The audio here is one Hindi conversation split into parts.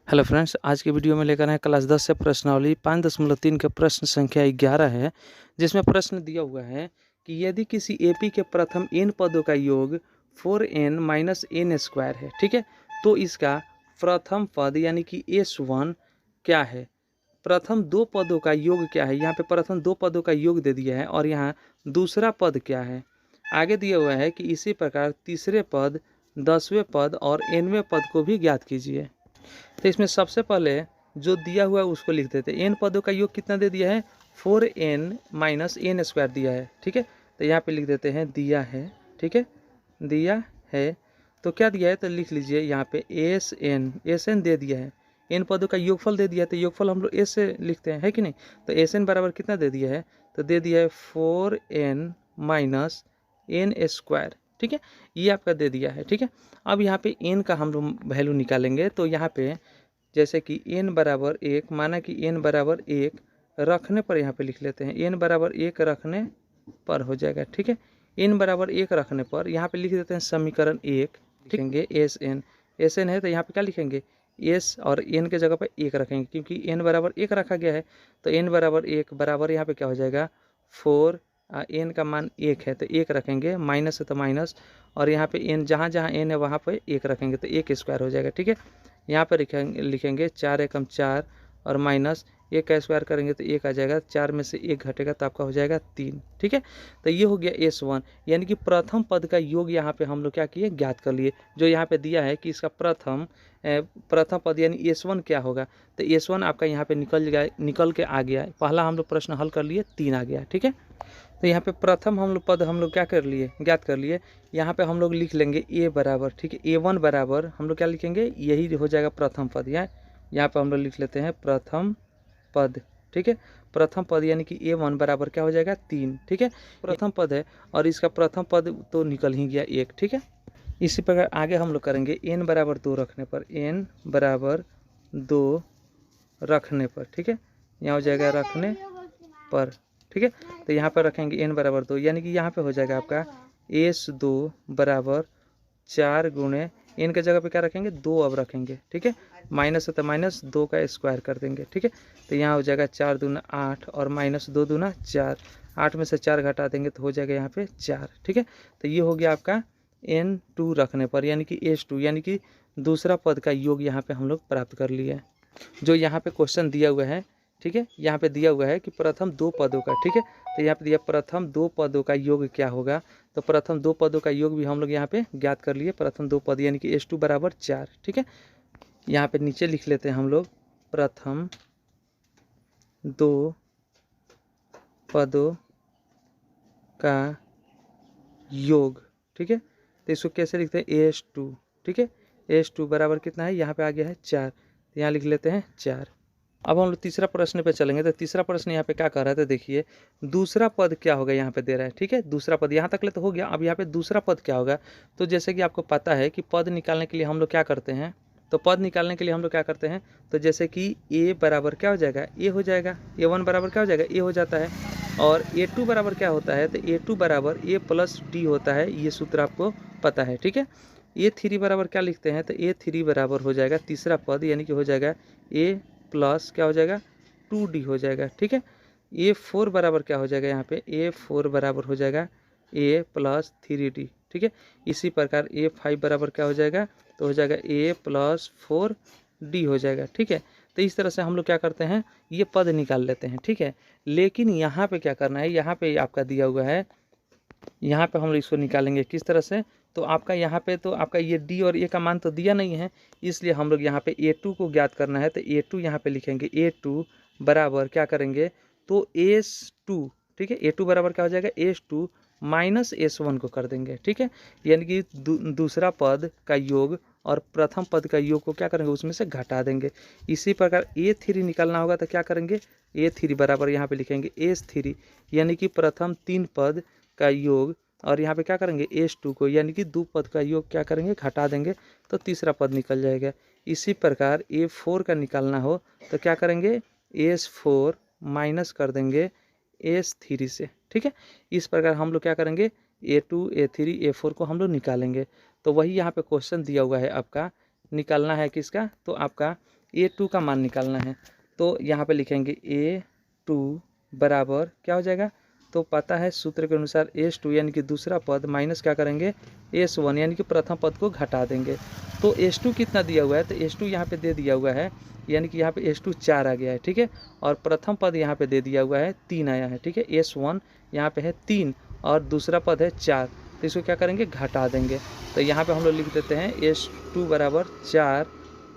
हेलो फ्रेंड्स, आज की वीडियो में लेकर आए क्लास 10 से प्रश्नावली 5.3 के प्रश्न संख्या 11 है, जिसमें प्रश्न दिया हुआ है कि यदि किसी एपी के प्रथम n पदों का योग 4n माइनस एन स्क्वायर है, ठीक है, तो इसका प्रथम पद यानी कि S1 क्या है। प्रथम दो पदों का योग क्या है। यहाँ पे प्रथम दो पदों का योग दे दिया है और यहाँ दूसरा पद क्या है। आगे दिया हुआ है कि इसी प्रकार तीसरे पद, 10वें पद और nवें पद को भी ज्ञात कीजिए। तो इसमें सबसे पहले जो दिया हुआ है उसको लिख देते हैं। एन पदों का योग कितना दे दिया है, 4n माइनस एन स्क्वायर दिया है, ठीक है। तो यहाँ पे लिख देते हैं दिया है, ठीक है, दिया है। तो क्या दिया है तो लिख लीजिए यहाँ पे एस एन दे दिया है। एन पदों का योगफल दे दिया है, तो योगफल हम लोग एस से लिखते हैं, है कि नहीं। तो एस एन बराबर कितना दे दिया है, तो दे दिया है 4n माइनस एन स्क्वायर, ठीक है, ये आपका दे दिया है, ठीक है। अब यहाँ पे n का हम लोग वैल्यू निकालेंगे। तो यहाँ पे जैसे कि n बराबर 1, माना कि n बराबर 1 रखने पर यहाँ पे लिख लेते हैं, n बराबर 1 रखने पर हो जाएगा, ठीक है। n बराबर 1 रखने पर यहाँ पे लिख देते हैं समीकरण 1, लिखेंगे एस एन है तो यहाँ पे क्या लिखेंगे, एस और n के जगह पर 1 रखेंगे, क्योंकि n बराबर 1 रखा गया है। तो n बराबर 1 बराबर यहाँ पे क्या हो जाएगा 4, n का मान 1 है तो 1 रखेंगे, माइनस है तो माइनस, और यहाँ पे n जहाँ जहाँ n है वहाँ पे 1 रखेंगे तो 1 स्क्वायर हो जाएगा, ठीक है। यहाँ पर लिखेंगे 4 एकम 4 और माइनस 1 का स्क्वायर करेंगे तो 1 आ जाएगा, 4 में से 1 घटेगा तो आपका हो जाएगा 3, ठीक है। तो ये हो गया S1, यानी कि प्रथम पद का योग यहाँ पे हम लोग क्या किए, ज्ञात कर लिए। जो यहाँ पे दिया है कि इसका प्रथम पद यानी S1 क्या होगा, तो S1 आपका यहाँ पे निकल के आ गया। पहला हम लोग प्रश्न हल कर लिए, 3 आ गया, ठीक है। तो यहाँ पे प्रथम हम लोग पद हम लोग क्या कर लिए, ज्ञात कर लिए। यहाँ पे हम लोग लिख लेंगे a बराबर, ठीक है, A1 बराबर हम लोग क्या लिखेंगे, यही हो जाएगा प्रथम पद। यहाँ पे हम लोग लिख लेते हैं प्रथम पद, ठीक है। प्रथम पद यानी कि A1 बराबर क्या हो जाएगा 3, ठीक है, प्रथम पद है और इसका प्रथम पद तो निकल ही गया 1, ठीक है। इसी प्रकार आगे हम लोग करेंगे n बराबर 2 रखने पर, n बराबर 2 रखने पर, ठीक है, यहाँ हो जाएगा रखने पर, ठीक है। तो यहाँ पर रखेंगे n बराबर 2, यानी कि यहाँ पे हो जाएगा आपका S2 बराबर 4 गुणे n के जगह पे क्या रखेंगे 2 अब रखेंगे, ठीक है, माइनस है तो माइनस 2 का स्क्वायर कर देंगे, ठीक है। तो यहाँ हो जाएगा 4 दूना 8 और माइनस 2 दूना 4, 8 में से 4 घटा देंगे तो हो जाएगा यहाँ पे 4, ठीक है। तो ये हो गया आपका n2 रखने पर, यानी कि S2, यानी कि दूसरा पद का योग यहाँ पे हम लोग प्राप्त कर लिए। जो यहाँ पे क्वेश्चन दिया हुआ है, ठीक है, यहाँ पे दिया हुआ है कि प्रथम दो पदों का, ठीक है, तो यहाँ पे दिया प्रथम दो पदों का योग क्या होगा। तो प्रथम दो पदों का योग भी हम लोग यहाँ पे ज्ञात कर लिए। प्रथम दो पद यानी कि S2 बराबर 4, ठीक है। यहाँ पे नीचे लिख लेते हैं हम लोग प्रथम दो पदों का योग, ठीक है। तो इसको कैसे लिखते हैं, S2, ठीक है, S2 बराबर कितना है, यहाँ पे आ गया है 4, तो यहाँ लिख लेते हैं 4। अब हम लोग तीसरा प्रश्न पे चलेंगे। तो तीसरा प्रश्न यहाँ पे क्या कर रहा है, तो देखिए दूसरा पद क्या होगा यहाँ पे दे रहा है, ठीक है। दूसरा पद यहाँ तक ले तो हो गया। अब यहाँ पे दूसरा पद क्या होगा, तो जैसे कि आपको पता है कि पद निकालने के लिए हम लोग क्या करते हैं, तो पद निकालने के लिए हम लोग क्या करते हैं, तो जैसे कि a बराबर क्या हो जाएगा, a हो जाएगा, A1 बराबर क्या हो जाएगा, a हो जाता है, और A2 बराबर क्या होता है, तो A2 बराबर a प्लस d होता है। ये सूत्र आपको पता है, ठीक है। A3 बराबर क्या लिखते हैं, तो A3 बराबर हो जाएगा तीसरा पद, यानी कि हो जाएगा a प्लस क्या हो जाएगा 2d हो जाएगा, ठीक है। A4 बराबर क्या हो जाएगा, यहाँ पे A4 बराबर हो जाएगा a प्लस 3d, ठीक है। इसी प्रकार A5 बराबर क्या हो जाएगा, तो हो जाएगा a प्लस 4d हो जाएगा, ठीक है। तो इस तरह से हम लोग क्या करते हैं, ये पद निकाल लेते हैं, ठीक है। लेकिन यहाँ पे क्या करना है, यहाँ पे आपका दिया हुआ है, यहाँ पे हम लोग इसको निकालेंगे किस तरह से, तो आपका यहाँ पे तो आपका ये d और a का मान तो दिया नहीं है, इसलिए हम लोग यहाँ पे A2 को ज्ञात करना है। तो A2 यहाँ पे लिखेंगे, A2 बराबर क्या करेंगे, तो S2, ठीक है, A2 बराबर क्या हो जाएगा, S2 माइनस S1 को कर देंगे, ठीक है। यानी कि दूसरा पद का योग और प्रथम पद का योग को क्या करेंगे, उसमें से घटा देंगे। इसी प्रकार A3 निकालना होगा तो क्या करेंगे, A3 बराबर यहाँ पे लिखेंगे S3, यानी कि प्रथम 3 पद का योग, और यहाँ पे क्या करेंगे S2 को, यानी कि दो पद का योग क्या करेंगे, घटा देंगे, तो तीसरा पद निकल जाएगा। इसी प्रकार A4 का निकालना हो तो क्या करेंगे, S4 माइनस कर देंगे S3 से, ठीक है। इस प्रकार हम लोग क्या करेंगे, A2 A3 A4 को हम लोग निकालेंगे। तो वही यहाँ पे क्वेश्चन दिया हुआ है आपका, निकालना है किसका, तो आपका A2 का मान निकालना है। तो यहाँ पे लिखेंगे A2 बराबर क्या हो जाएगा, तो पता है सूत्र के अनुसार S2 यानी कि दूसरा पद माइनस क्या करेंगे S1 यानी कि प्रथम पद को घटा देंगे। तो S2 कितना दिया हुआ है, तो S2 यहाँ पे दे दिया हुआ है, यानी कि यहाँ पे S2 4 आ गया है, ठीक है। और प्रथम पद यहाँ पे दे दिया हुआ है 3 आया है, ठीक है। S1 यहाँ पे है 3 और दूसरा पद है 4, तो इसको क्या करेंगे घटा देंगे। तो यहाँ पे हम लोग लिख देते हैं S2 बराबर 4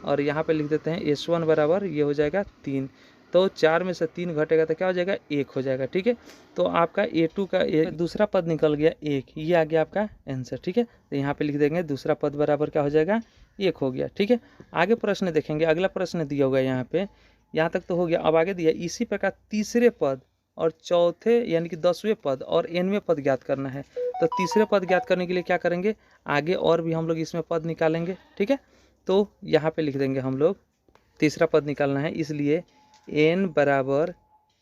और यहाँ पे लिख देते हैं S1 बराबर ये हो जाएगा 3। तो 4 में से 3 घटेगा तो क्या हो जाएगा 1 हो जाएगा, ठीक है। तो आपका A2 का दूसरा पद निकल गया 1, ये आ गया आपका आंसर, ठीक है। तो यहाँ पे लिख देंगे दूसरा पद बराबर क्या हो जाएगा 1 हो गया, ठीक है। आगे प्रश्न देखेंगे, अगला प्रश्न दिया होगा यहाँ पे, यहाँ तक तो हो गया। अब आगे दिया इसी प्रकार तीसरे पद और चौथे यानी कि 10वें पद और nवें पद ज्ञात करना है। तो तीसरे पद ज्ञात करने के लिए क्या करेंगे, आगे और भी हम लोग इसमें पद निकालेंगे, ठीक है। तो यहाँ पे लिख देंगे हम लोग तीसरा पद निकालना है, इसलिए n बराबर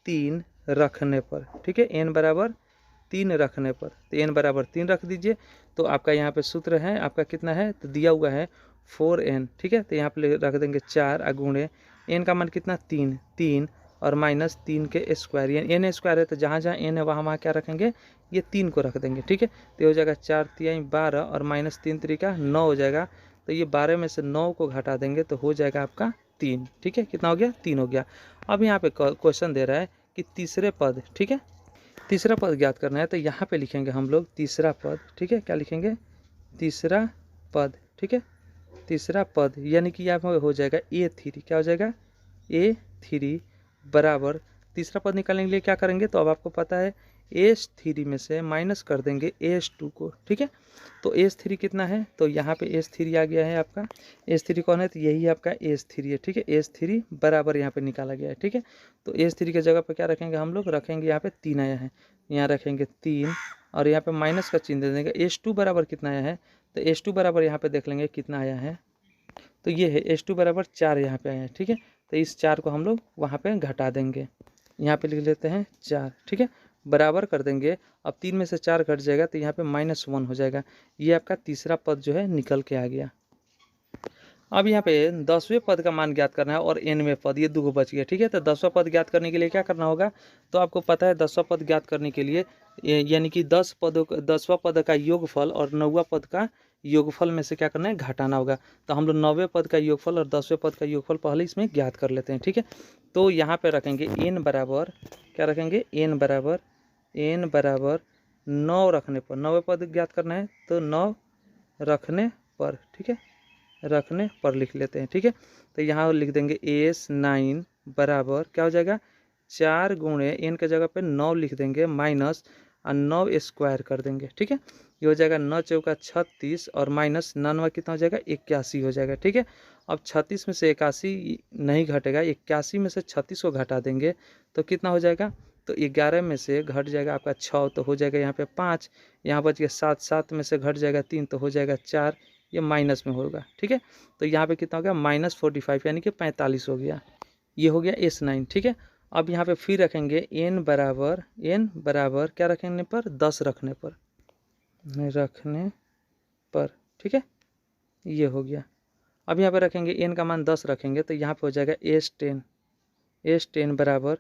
3 रखने पर, ठीक है। n बराबर 3 रखने पर, तो n बराबर 3 रख दीजिए। तो आपका यहाँ पे सूत्र है आपका कितना है, तो दिया हुआ है 4n, ठीक है। तो यहाँ पे रख देंगे 4 अगुणे n का मान कितना 3 और माइनस 3 के स्क्वायर, यानी n स्क्वायर है तो जहाँ जहाँ n है वहाँ क्या रखेंगे, ये 3 को रख देंगे, ठीक है। तो ये हो जाएगा 4 तिहाई 12 और माइनस 3 तरीका 9 हो जाएगा। तो ये 12 में से 9 को घटा देंगे तो हो जाएगा आपका 3, ठीक है। कितना हो गया 3 हो गया। अब यहाँ पे क्वेश्चन दे रहा है कि तीसरे पद, ठीक है, तीसरा पद ज्ञात करना है। तो यहाँ पे लिखेंगे हम लोग तीसरा पद, ठीक है। क्या लिखेंगे तीसरा पद, ठीक है। तीसरा पद यानी कि यहाँ पे हो जाएगा A3, क्या हो जाएगा A3 बराबर तीसरा पद निकालने के लिए क्या करेंगे, तो अब आपको पता है S3 में से माइनस कर देंगे S2 को, ठीक है। तो S3 कितना है, तो यहाँ पे S3 आ गया है आपका, S3 कौन है, तो यही आपका S3 है, ठीक है। S3 बराबर यहाँ पे निकाला गया है, ठीक है। तो S3 के जगह पे क्या रखेंगे हम लोग, रखेंगे यहाँ पे 3 आया है, यहाँ रखेंगे 3 और यहाँ पे माइनस का चिन्ह दे देंगे। S2 बराबर कितना आया है, तो S2 बराबर यहाँ पे देख लेंगे कितना आया है, तो ये है S2 बराबर 4 यहाँ पे आया है, ठीक है। तो इस 4 को हम लोग वहाँ पे घटा देंगे, यहाँ पे लिख लेते हैं 4, ठीक है, बराबर कर देंगे। अब 3 में से 4 घट जाएगा तो यहाँ पे -1 हो जाएगा। ये आपका तीसरा पद जो है निकल के आ गया। अब यहाँ पे 10वें पद का मान ज्ञात करना है और nवें पद, ये 2 बच गया, ठीक है। तो 10वां पद ज्ञात करने के लिए क्या करना होगा, तो आपको पता है 10वां पद ज्ञात करने के लिए यानी कि 10वां पद का योगफल और 9वां पद का योगफल में से क्या करना है घटाना होगा। तो हम लोग 9वें पद का योगफल और 10वें पद का योगफल पहले इसमें ज्ञात कर लेते हैं, ठीक है। तो यहाँ पे रखेंगे n बराबर क्या रखेंगे, n बराबर 9 रखने पर, 9वें पद ज्ञात करना है तो 9 रखने पर, ठीक है, रखने पर लिख लेते हैं, ठीक है। तो यहाँ लिख देंगे S9 बराबर क्या हो जाएगा 4 गुणे n के जगह पे 9 लिख देंगे माइनस 9 स्क्वायर कर देंगे, ठीक है। ये हो जाएगा 9 चौका 36 और माइनस 9 कितना हो जाएगा 81 हो जाएगा, ठीक है। अब 36 में से 81 नहीं घटेगा, 81 में से 36 को घटा देंगे तो कितना हो जाएगा, तो 11 में से घट जाएगा आपका 6 तो हो जाएगा यहाँ पे 5, यहाँ बच गया 7, 7 में से घट जाएगा 3 तो हो जाएगा 4, ये माइनस में होगा, ठीक है। तो यहाँ पे कितना हो गया -45 यानी कि 45 हो गया। ये हो गया S9, ठीक है। अब यहाँ पे फिर रखेंगे n बराबर क्या रखने पर 10 रखने पर, ठीक है, ये हो गया। अब यहाँ पे रखेंगे n का मान 10 रखेंगे तो यहाँ पे हो जाएगा S10 बराबर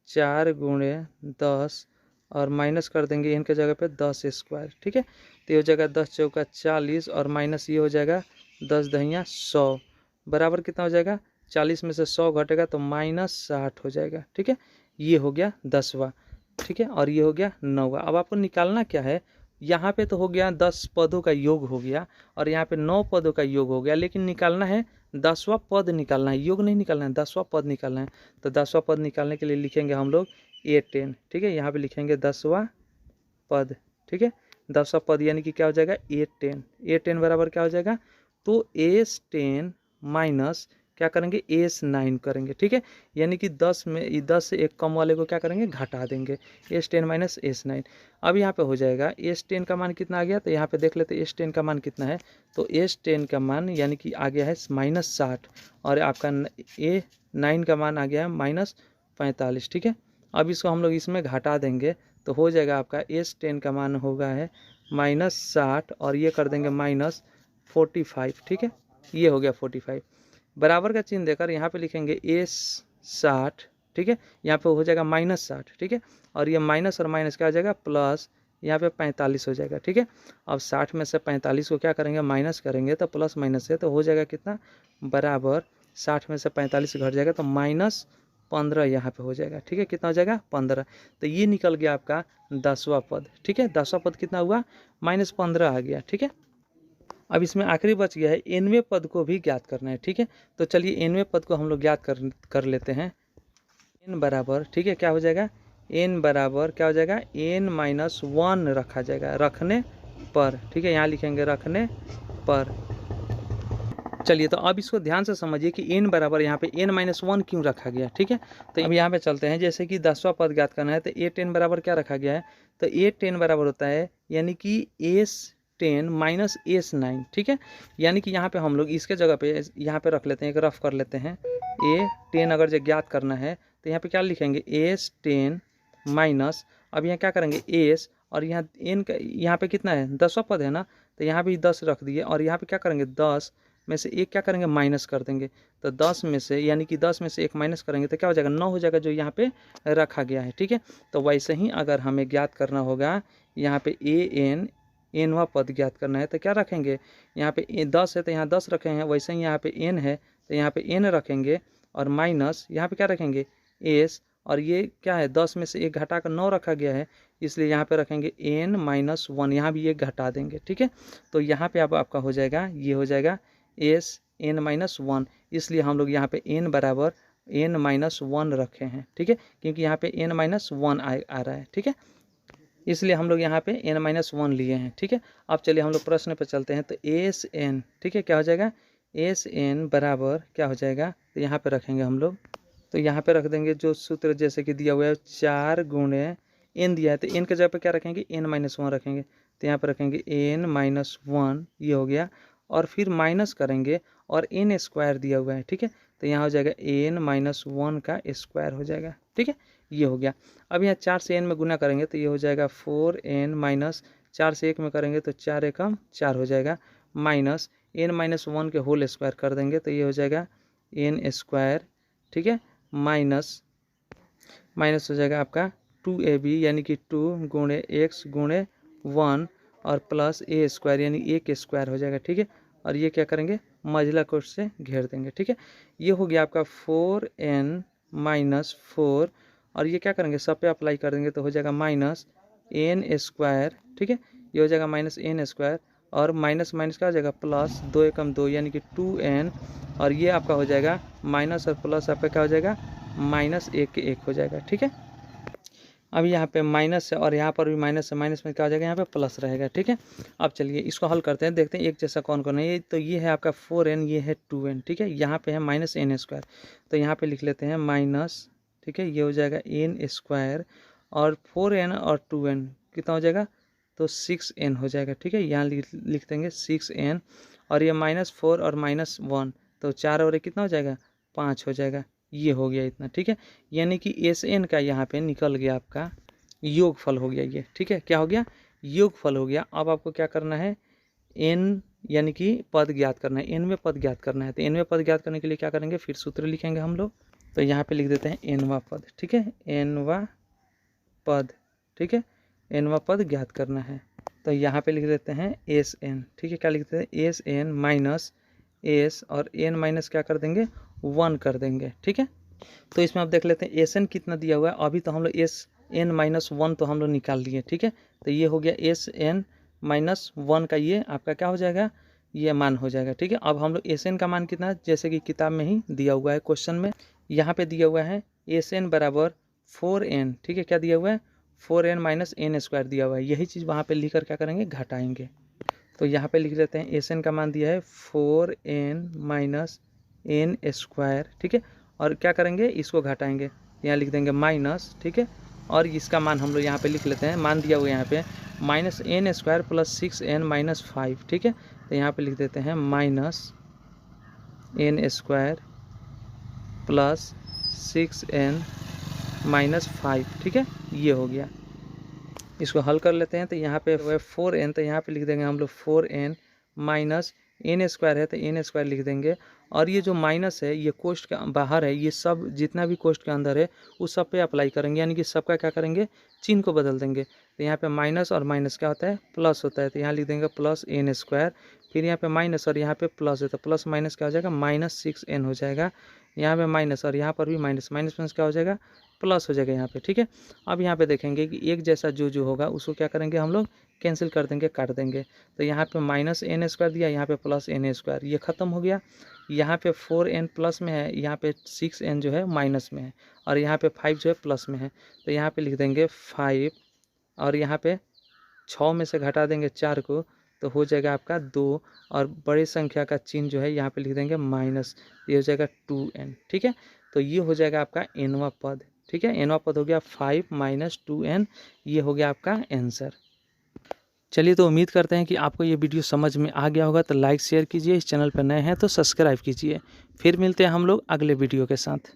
4 गुणे 10 और माइनस कर देंगे n के जगह पे 10 स्क्वायर, ठीक है। तो ये हो जाएगा 10 चौका 40 और माइनस ये हो जाएगा 10 दहिया 100 बराबर कितना हो जाएगा, 40 में से 100 घटेगा तो -60 हो जाएगा, ठीक है। ये हो गया 10वां, ठीक है, और ये हो गया 9वां। अब आपको निकालना क्या है, यहाँ पे तो हो गया 10 पदों का योग हो गया और यहाँ पे 9 पदों का योग हो गया, लेकिन निकालना है 10वां पद निकालना है, योग नहीं निकालना है, 10वां पद निकालना है। तो 10वां पद निकालने के लिए लिखेंगे हम लोग A10, ठीक है। यहाँ पे लिखेंगे 10वां पद, ठीक है, 10वां पद यानी कि क्या हो जाएगा A10 बराबर क्या हो जाएगा, तो S10 माइनस क्या करेंगे S9 करेंगे, ठीक है। यानी कि 10 से एक कम वाले को क्या करेंगे घटा देंगे, S10 माइनस S9। अब यहाँ पे हो जाएगा S10 का मान कितना आ गया, तो यहाँ पे देख लेते हैं S10 का मान कितना है, तो S10 का मान यानी कि आ गया है -60 और आपका A9 का मान आ गया है -45, ठीक है। अब इसको हम लोग इसमें घटा देंगे तो हो जाएगा आपका S10 का मान होगा है -60 और ये कर देंगे -45, ठीक है, ये हो गया 45। बराबर का चिन्ह देकर यहाँ पे लिखेंगे A60, ठीक है, यहाँ पे हो जाएगा -60, ठीक है, और ये माइनस और माइनस क्या हो जाएगा प्लस, यहाँ पे 45 हो जाएगा, ठीक है। अब 60 में से 45 को क्या करेंगे माइनस करेंगे तो प्लस माइनस से तो हो जाएगा कितना, बराबर 60 में से 45 घट जाएगा तो -15 यहाँ पे हो जाएगा, ठीक है, कितना हो जाएगा 15। तो ये निकल गया आपका 10वां पद, ठीक है, 10वां पद कितना हुआ -15 आ गया, ठीक है। अब इसमें आखिरी बच गया है 9वें पद को भी ज्ञात करना है, ठीक है। तो चलिए 9वें पद को हम लोग ज्ञात कर लेते हैं। n बराबर, ठीक है, क्या हो जाएगा n बराबर क्या हो जाएगा n-1 रखा जाएगा, रखने पर, ठीक है, यहाँ लिखेंगे रखने पर। चलिए तो अब इसको ध्यान से समझिए कि n बराबर यहाँ पे n-1 क्यों रखा गया, ठीक है। तो अब यहाँ पे चलते हैं, जैसे कि 10वां पद ज्ञात करना है तो A10 बराबर क्या रखा गया है, तो A10 बराबर होता है यानी कि S10 माइनस S9, ठीक है। यानी कि यहाँ पे हम लोग इसके जगह पे यहाँ पे रख लेते हैं, एक रफ कर लेते हैं। A10 अगर जो ज्ञात करना है तो यहाँ पे क्या लिखेंगे S10 माइनस, अब यहाँ क्या करेंगे S, और यहाँ n का यहाँ पे कितना है 10वां पद है ना, तो यहाँ भी 10 रख दिए, और यहाँ पे क्या करेंगे 10 में से एक क्या करेंगे माइनस कर देंगे, तो 10 में से यानी कि 10 में से एक माइनस करेंगे तो क्या हो जाएगा 9 हो जाएगा, जो यहाँ पे रखा गया है, ठीक है। तो वैसे ही अगर हमें ज्ञात करना होगा यहाँ पे nवां पद ज्ञात करना है तो क्या रखेंगे, यहाँ पे 10 है तो यहाँ 10 रखे हैं, वैसे ही यहाँ पे n है तो यहाँ पे n रखेंगे, और माइनस यहाँ पे क्या रखेंगे s, और ये क्या है 10 में से एक घटा कर 9 रखा गया है, इसलिए यहाँ पे रखेंगे n-1, यहाँ भी एक घटा देंगे, ठीक है। तो यहाँ पे अब आपका हो जाएगा, ये हो जाएगा n-1, इसलिए हम लोग यहाँ पे n बराबर n-1 रखे हैं, ठीक है, क्योंकि यहाँ पे n-1 आ रहा है, ठीक है, इसलिए हम लोग यहाँ पे n-1 लिए हैं, ठीक है। अब चलिए हम लोग प्रश्न पे चलते हैं। तो Sn, ठीक है, क्या हो जाएगा Sn बराबर क्या हो जाएगा, तो यहाँ पे रखेंगे हम लोग, तो यहाँ पे रख देंगे जो सूत्र जैसे कि दिया हुआ है 4 गुणे n दिया है, तो n के जगह पे क्या रखेंगे n-1 रखेंगे, तो यहाँ पे रखेंगे n-1, ये हो गया, और फिर माइनस करेंगे और n स्क्वायर दिया हुआ है, ठीक है, तो यहाँ हो जाएगा n-1 का स्क्वायर हो जाएगा, ठीक है, ये हो गया। अब यहाँ 4 से n में गुना करेंगे तो ये हो जाएगा 4n माइनस 4 से 1 में करेंगे तो 4 एकम 4 हो जाएगा, माइनस n-1 के होल स्क्वायर कर देंगे तो ये हो जाएगा n स्क्वायर, ठीक है, माइनस हो जाएगा आपका 2ab यानी कि 2 गुणे x गुणे 1 और प्लस a स्क्वायर यानी a के स्क्वायर हो जाएगा, ठीक है, और ये क्या करेंगे मझला कोष्ठ से घेर देंगे, ठीक है। ये हो गया आपका 4n माइनस 4, और ये क्या करेंगे सब पे अप्लाई कर देंगे तो हो जाएगा माइनस n स्क्वायर, ठीक है, ये हो जाएगा माइनस n स्क्वायर, और माइनस माइनस क्या हो जाएगा प्लस 2 एकम 2 यानी कि 2n, और ये आपका हो जाएगा माइनस और प्लस आपका क्या हो जाएगा -1 के 1 हो जाएगा, ठीक है। अब यहाँ पे माइनस है और यहाँ पर भी माइनस है, माइनस में क्या हो जाएगा यहाँ पे प्लस रहेगा, ठीक है। अब चलिए इसको हल करते हैं, देखते हैं एक जैसा कौन कौन है। ये तो ये है आपका 4n, ये है 2n, ठीक है, यहाँ पे है -n स्क्वायर, तो यहाँ पे लिख लेते हैं माइनस, ठीक है, ये हो जाएगा n स्क्वायर, और 4n और 2n कितना हो जाएगा तो 6n हो जाएगा, ठीक है, यहाँ लिख देंगे 6n, और ये -4 और -1 तो 4 और 1 कितना हो जाएगा 5 हो जाएगा, ये हो गया इतना, ठीक है। यानी कि Sn का यहाँ पे निकल गया आपका योगफल हो गया ये, ठीक है, क्या हो गया योगफल हो गया। अब आपको क्या करना है n यानी कि पद ज्ञात करना है, nवें पद ज्ञात करना है, तो nवें पद ज्ञात करने के लिए क्या करेंगे फिर सूत्र लिखेंगे हम लोग, तो यहाँ पे लिख देते हैं nवां पद, ठीक है, nवां पद, ठीक है, nवां पद ज्ञात करना है, तो यहाँ पे लिख देते हैं Sn, ठीक है, क्या लिखते हैं Sn माइनस s, और n माइनस क्या कर देंगे 1 कर देंगे, ठीक है। तो इसमें आप देख लेते हैं Sn कितना दिया हुआ है, अभी तो हम लोग Sn-1 तो हम लोग निकाल लिए, ठीक है, तो ये हो गया Sn-1 का ये आपका क्या हो जाएगा ये मान हो जाएगा, ठीक है। अब हम लोग Sn का मान कितना जैसे कि किताब में ही दिया हुआ है क्वेश्चन में, यहाँ पे दिया हुआ है Sn बराबर 4n, ठीक है, क्या दिया हुआ है 4n माइनस n स्क्वायर दिया हुआ है, यही चीज़ वहाँ पे लिख कर क्या करेंगे घटाएंगे, तो यहाँ पे लिख देते हैं Sn का मान दिया है 4n माइनस n स्क्वायर, ठीक है, और क्या करेंगे इसको घटाएंगे, यहाँ लिख देंगे माइनस, ठीक है, और इसका मान हम लोग यहाँ पे लिख लेते हैं, मान दिया हुआ यहाँ पे -n square plus 6n minus 5, ठीक है, तो यहाँ पे लिख देते हैं -n square plus 6n minus 5, ठीक है, ये हो गया। इसको हल कर लेते हैं, तो यहाँ पे 4n, तो यहाँ पे लिख देंगे हम लोग 4n माइनस एन स्क्वायर है तो एन स्क्वायर लिख देंगे, और ये जो माइनस है ये कोष्ठ के बाहर है, ये सब जितना भी कोष्ठ के अंदर है उस सब पे अप्लाई करेंगे, यानी कि सबका क्या करेंगे, चिन्ह को बदल देंगे। तो यहाँ पे माइनस और माइनस क्या होता है, प्लस होता है, तो यहाँ लिख देंगे प्लस एन स्क्वायर। फिर यहाँ पे माइनस और यहाँ पे प्लस है तो प्लस माइनस क्या हो जाएगा, -6n हो जाएगा। यहाँ पे माइनस और यहाँ पर भी माइनस, माइनस माइनस क्या हो जाएगा, प्लस हो जाएगा यहाँ पे, ठीक है। अब यहाँ पे देखेंगे कि एक जैसा जो होगा उसको क्या करेंगे हम लोग, कैंसिल कर देंगे, काट देंगे। तो यहाँ पे -n स्क्वायर दिया, यहाँ पे +n स्क्वायर, ये खत्म हो गया। यहाँ पे 4n प्लस में है, यहाँ पे 6n जो है माइनस में है, और यहाँ पे 5 जो है प्लस में है। तो यहाँ पे लिख देंगे 5, और यहाँ पे 6 में से घटा देंगे 4 को, तो हो जाएगा आपका 2, और बड़ी संख्या का चिन्ह जो है यहाँ पे लिख देंगे माइनस, ये हो जाएगा 2n, ठीक है। तो ये हो जाएगा आपका nवां पद, ठीक है। nवां पद हो गया 5 - 2n, ये हो गया आपका आंसर। चलिए, तो उम्मीद करते हैं कि आपको ये वीडियो समझ में आ गया होगा। तो लाइक शेयर कीजिए, इस चैनल पर नए हैं तो सब्सक्राइब कीजिए। फिर मिलते हैं हम लोग अगले वीडियो के साथ।